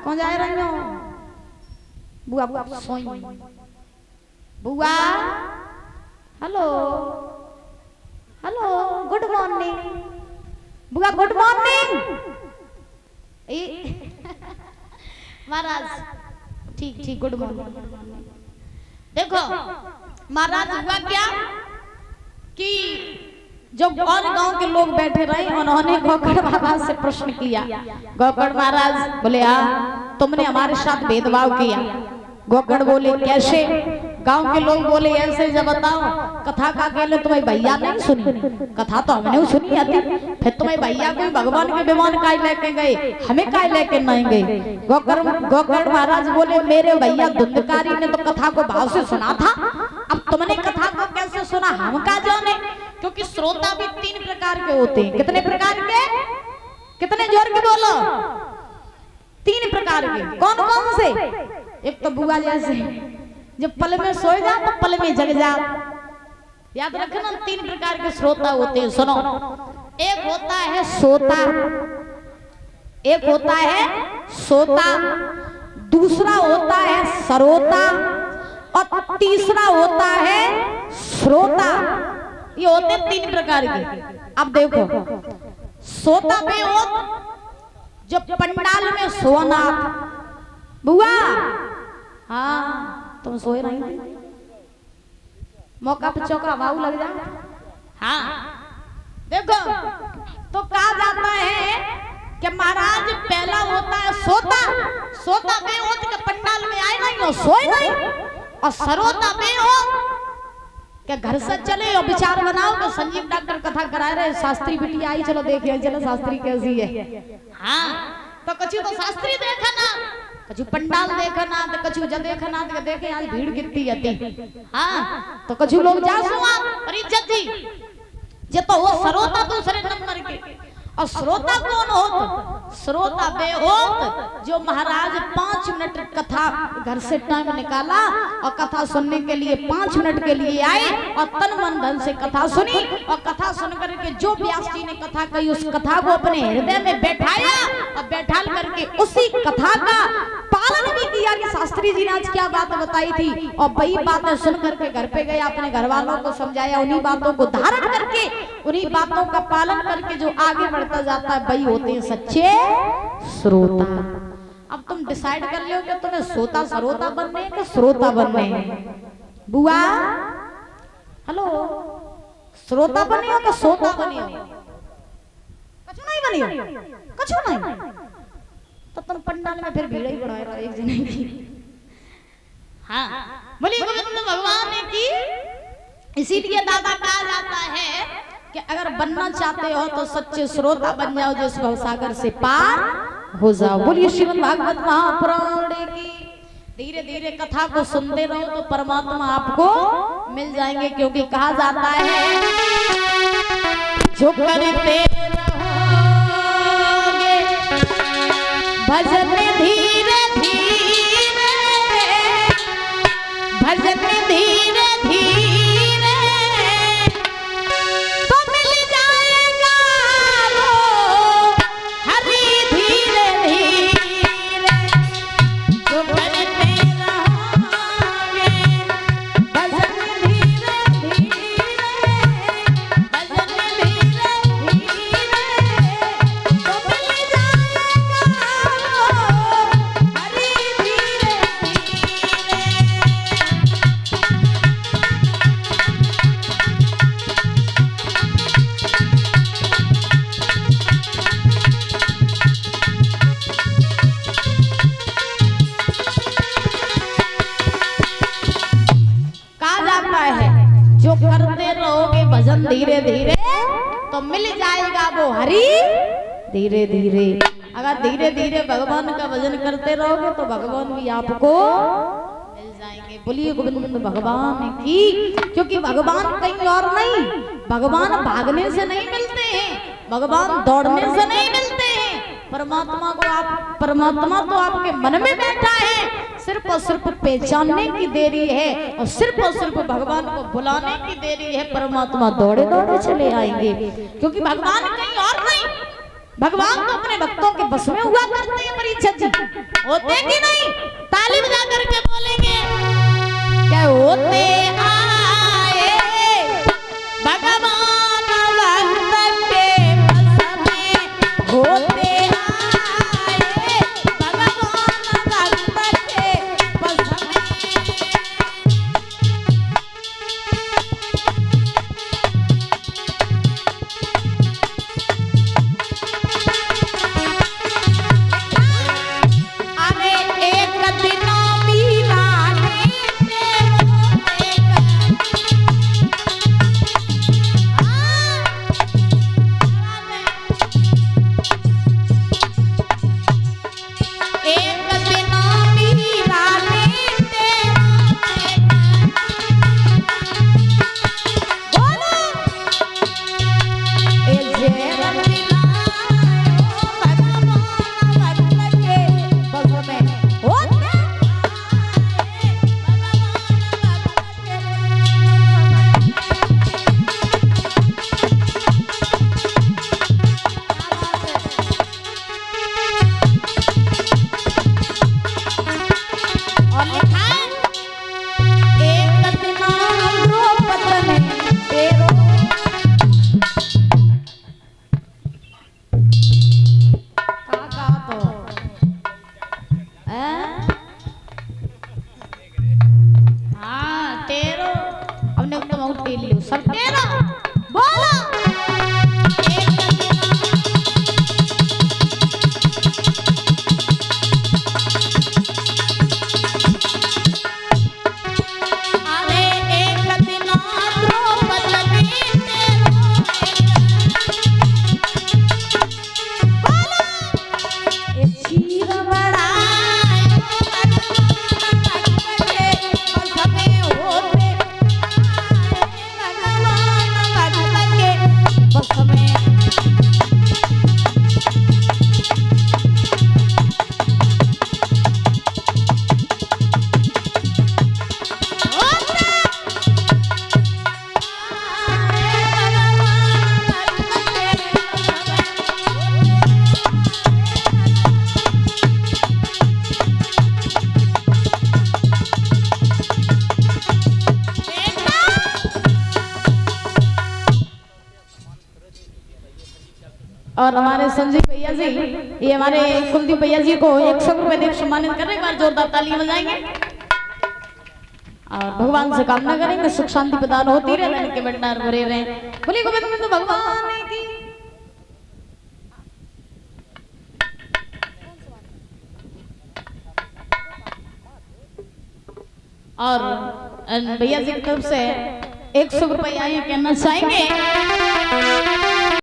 कौन जा रही हो? बुआ बुआ सोई बुआ। हेलो हेलो गुड मॉर्निंग बुआ, गुड मॉर्निंग। महाराज ठीक ठीक गुड मॉर्निंग। देखो महाराज हुआ क्या कि जो और गांव के लोग बैठे रहे उन्होंने गोकर्ण महाराज से प्रश्न किया। गोकर्ण महाराज बोले हाँ तुमने हमारे साथ भेदभाव किया। गोकर्ण बोले कैसे? गांव के लोग बोले ऐसे। जब बताओ कथा का अकेले तुम्हें भैया नहीं सुनी? कथा तो हमने सुनी आती, फिर तुम्हें भैया कोई भगवान के विमान काय लेके गए, हमें काय लेके नहीं गए? गोकर्ण महाराज बोले मेरे भैया धुंधकारी ने तो कथा को भाव से सुना था, अब तुमने कथा को कैसे सुना हम का जाने? क्योंकि श्रोता भी 3 प्रकार के होते हैं। कितने प्रकार के? कितने जोर के बोलो? 3 प्रकार के। कौन कौन से? एक तो बुआ जैसे जब पल में सो जा तो पल में जग जा। याद रखना 3 प्रकार के श्रोता होते हैं। सुनो, एक होता है सोता, एक होता है सोता, दूसरा होता है सरोता और तीसरा होता है श्रोता। ये होते 3 प्रकार के। अब देखो सोता पे हो जो पंडाल में सोना। बुआ हाँ तुम सोए नहीं थी, मौका पे चौका भाव लग जाए। हाँ देखो तो कहा जाता है कि महाराज पहला होता है सोता, सोता बेहोश के पंडाल में आए नहीं हो सोए नहीं, और सरोता बेहोश के घर से चले और विचार बनाओ कि संजीव डॉक्टर कथा करा रहे, शास्त्री बिटिया आई चलो देखिए चलो शास्त्री कैसी है। हाँ तो कछु तो शास्त्री देखा ना, कछु पंडाल देखा ना, तो कछु जब देखा ना तो देखे आज भीड़ कितनी आती। हाँ तो कछु लोग जा सुआ पर इज्जत जी जे तो वो सरोता दूसरे नंबर के। और श्रोता कौन होत? श्रोता बेहोत जो महाराज 5 मिनट कथा घर से टाइम निकाला और कथा सुनने के लिए 5 मिनट के लिए आए और तन मन धन से कथा सुनी, और कथा सुन करके जो व्यास जी ने कथा कही उस कथा को अपने हृदय में बैठाया और बैठाल करके उसी कथा का पालन भी किया कि शास्त्री जी ने आज क्या बात बताई थी, और वही बातें सुन करके घर पे गया, अपने घर वालों को समझाया, उन्हीं बातों को धारण करके उन्हीं बातों का पालन करके जो आगे बढ़ता जाता है वही होते हैं सच्चे श्रोता। अब तुम डिसाइड कर लो कि तुम्हें सोता सरोता बनना है कि श्रोता बनना है। बुआ हेलो श्रोता बने हो कि सोता बने हो? कछु नहीं बनी हो, कछु नहीं तो तुम पंडाल में फिर भीड़ ही बढ़ाए रहो एक जने की। हाँ बोलिए गोविंद भगवान की। इसीलिए दादा कहा जाता है कि अगर बनना चाहते हो तो सच्चे श्रोता बन जाओ, जिस भवसागर से पार हो जाओ। बोलिए श्रीमद् भागवत महापुराण की। धीरे धीरे कथा को सुनते रहो तो परमात्मा आपको मिल जाएंगे, क्योंकि कहा जाता है जो करते रहोगे भजन धीरे धीरे, भजन धीरे धीरे तो मिल जाएगा वो हरि धीरे धीरे। जो करते रहोगे भजन धीरे धीरे, भजन धीरे धीरे तो मिल जाएगा वो हरि धीरे धीरे। जो करते रहोगे भजन धीरे धीरे तो मिल जाएगा वो हरि धीरे धीरे। अगर धीरे धीरे भगवान का भजन करते रहोगे तो भगवान भी आपको मिल जाएंगे। बोलिए गोविंद भगवान की। क्योंकि भगवान कहीं और नहीं, भगवान भागने से नहीं मिलते हैं, भगवान दौड़ने से नहीं मिलते हैं। परमात्मा तो आपके मन में बैठा है, सिर्फ और सिर्फ पहचानने की देरी है और सिर्फ भगवान को बुलाने की देरी है। परमात्मा दौड़े दौड़े चले आएंगे, क्योंकि भगवान कहीं और नहीं, भगवान तो अपने भक्तों के बस में हुआ करते हैं। परीक्षित जी होते कि नहीं? ताली बजा करके बोलेंगे क्या होते आए भगवान भक्त के बस में, होते आए भगवान भक्त के बस में। अरे एक दिन मीराने से होते एक दिन मीराने से बोलो ए जेरन मिलायो भगवान भक्त के बस में, होते आए भगवान भक्त के और लिखा है एक दिन द्रौपदी तेरो का तो हाँ तेरो हमने एकदम आउट ले लियो सब तेरो बोलो अरे एक दिन द्रौपदी तेरो बोलो ए चीर बड़ाए भगवान भक्त के बस में, होते आए भगवान भक्त के बस में। और हमारे संजीव भैया जी, ये हमारे कुलदीप भैया जी को 100 रुपए देकर सम्मानित कर रहे हैं। एक बार जोरदार ताली बजाएंगे और भगवान से कामना करेंगे सुख शांति प्रदान होती रहे, धन के भंडार भरे रहे। बोलिए गोविंद भगवान की। और भैया जी की तरफ से 100 रुपए आइए कहना चाहेंगे।